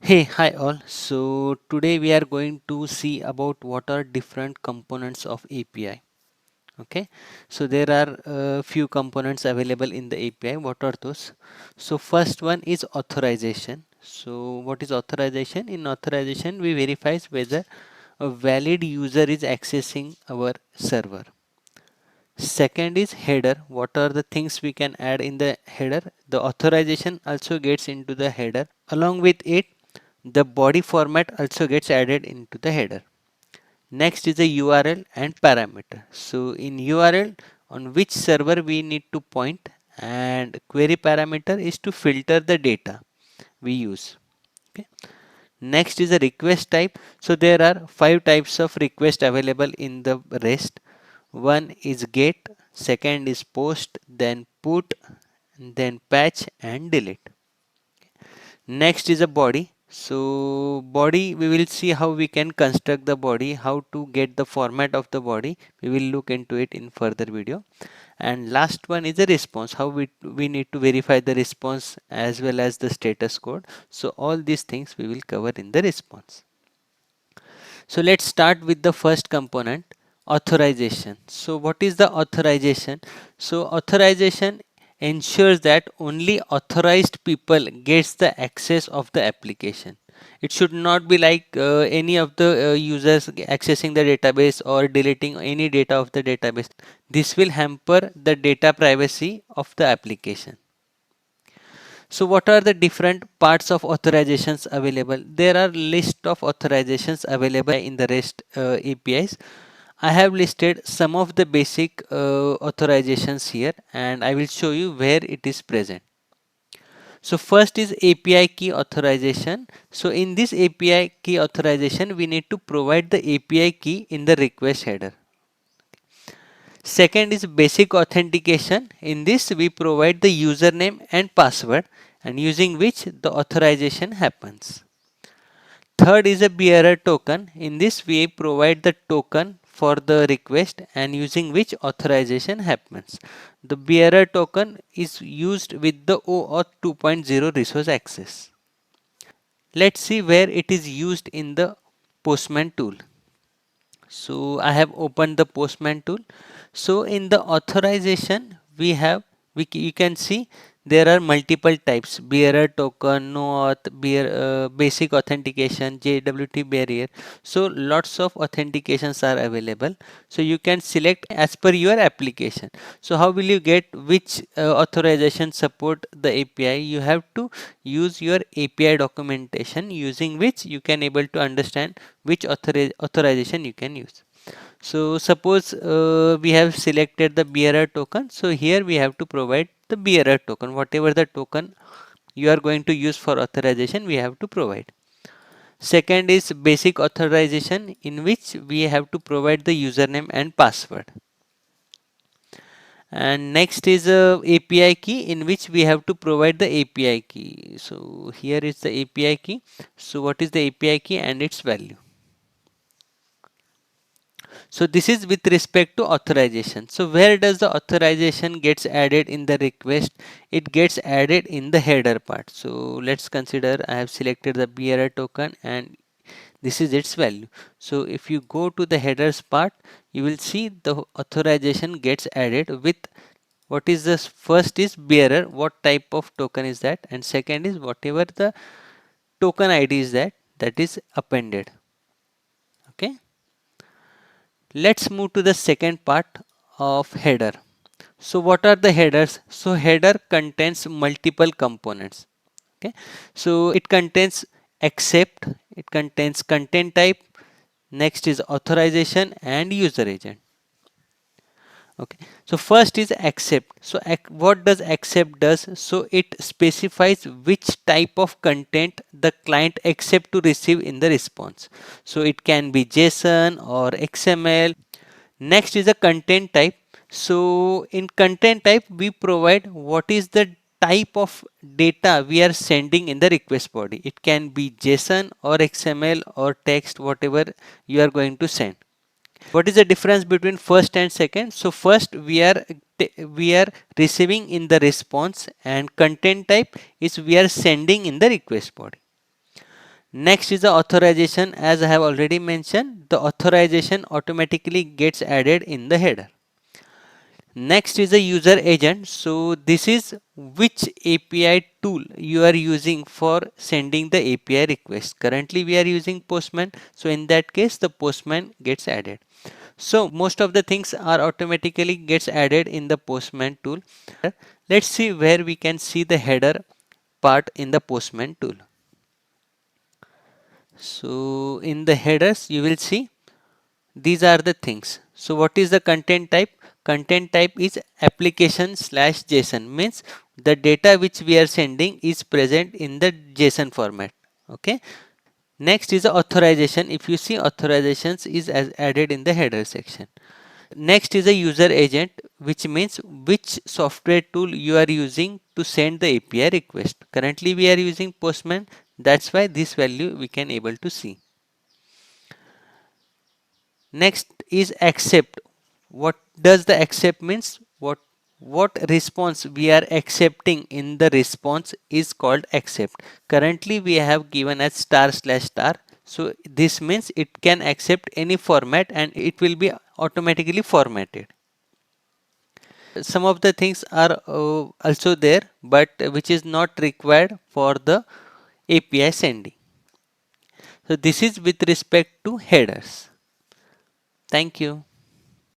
Hey, hi all. So today we are going to see about what are different components of API. Okay, so there are a few components available in the API. What are those? So first one is authorization. So what is authorization? In authorization, we verify whether a valid user is accessing our server. Second is header. What are the things we can add in the header? The authorization also gets into the header. Along with it, the body format also gets added into the header. Next is the URL and parameter. So in URL, on which server we need to point, and query parameter is to filter the data we use. Okay. Next is a request type. So there are 5 types of request available in the REST. One is get, second is post, then put, then patch and delete. Next is a body. So body, we will see how we can construct the body, how to get the format of the body. We will look into it in further video. And last one is a response, how we need to verify the response as well as the status code. So all these things we will cover in the response. So let's start with the first component, authorization. So what is the authorization? So authorization ensures that only authorized people gets the access of the application. It should not be like any of the users accessing the database or deleting any data of the database. This will hamper the data privacy of the application. So what are the different parts of authorizations available? There are list of authorizations available in the REST APIs. I have listed some of the basic authorizations here, and I will show you where it is present. So first is API key authorization. So in this API key authorization, we need to provide the API key in the request header. Second is basic authentication. In this, we provide the username and password, and using which the authorization happens. Third is a bearer token. In this, we provide the token for the request and using which authorization happens. The bearer token is used with the OAuth 2.0 resource access. Let's see where it is used in the Postman tool. So I have opened the Postman tool. So in the authorization we have, you can see there are multiple types: bearer token, no auth, basic authentication, JWT barrier. So lots of authentications are available. So you can select as per your application. So how will you get which authorization support the API? You have to use your API documentation, using which you can able to understand which authorization you can use. So suppose we have selected the bearer token. So here we have to provide the bearer token. Whatever the token you are going to use for authorization, we have to provide. Second is basic authorization, in which we have to provide the username and password. And next is a API key, in which we have to provide the API key. So here is the API key. So what is the API key and its value? So this is with respect to authorization. So where does the authorization gets added in the request? It gets added in the header part. So let's consider I have selected the bearer token and this is its value. So if you go to the headers part, you will see the authorization gets added with what is this. First is bearer, what type of token is that, and second is whatever the token ID is that is appended. Okay. Let's move to the second part of header. So what are the headers? So header contains multiple components. Okay. So it contains accept, it contains content type, next is authorization and user agent. Okay. So first is accept. So what does accept does? So it specifies which type of content the client accept to receive in the response. So it can be JSON or XML. Next is a content type. So in content type, we provide what is the type of data we are sending in the request body. It can be JSON or XML or text, whatever you are going to send. What is the difference between first and second? So first we are receiving in the response, and content type is we are sending in the request body. Next is the authorization. As I have already mentioned, the authorization automatically gets added in the header. Next is a user agent. So this is which API tool you are using for sending the API request. Currently we are using Postman. So in that case the Postman gets added. So most of the things are automatically gets added in the Postman tool. Let's see where we can see the header part in the Postman tool. So in the headers you will see these are the things. So what is the content type? Content type is application slash JSON, means the data which we are sending is present in the JSON format. Okay. Next is the authorization. If you see, authorizations is as added in the header section. Next is a user agent, which means which software tool you are using to send the API request. Currently we are using Postman. That's why this value we can able to see. Next is accept. What does the accept means? What response we are accepting in the response is called accept. Currently we have given as star slash star. So this means it can accept any format and it will be automatically formatted. Some of the things are also there, but which is not required for the API sending. So this is with respect to headers. Thank you.